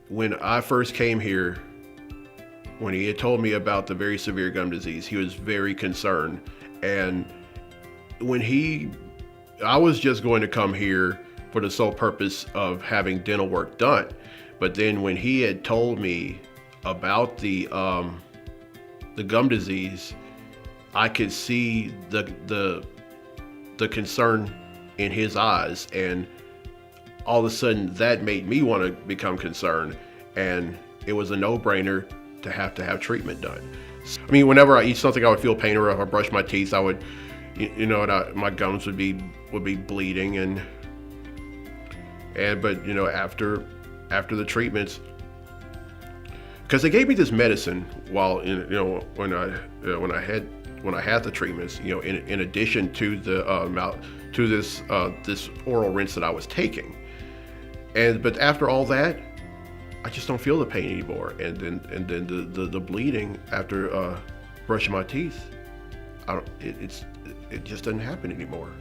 when I first came here, when he had told me about the very severe gum disease, he was very concerned. And when I was just going to come here for the sole purpose of having dental work done. But then when he had told me about the gum disease, I could see the concern in his eyes, and all of a sudden that made me want to become concerned, and it was a no-brainer to have treatment done. I mean, whenever I eat something, I would feel pain, or if I brush my teeth, I would, my gums would be bleeding, but after the treatments, because they gave me this medicine while when I had the treatments, in addition to this oral rinse that I was taking, but after all that, I just don't feel the pain anymore, and then the bleeding after brushing my teeth, it just doesn't happen anymore.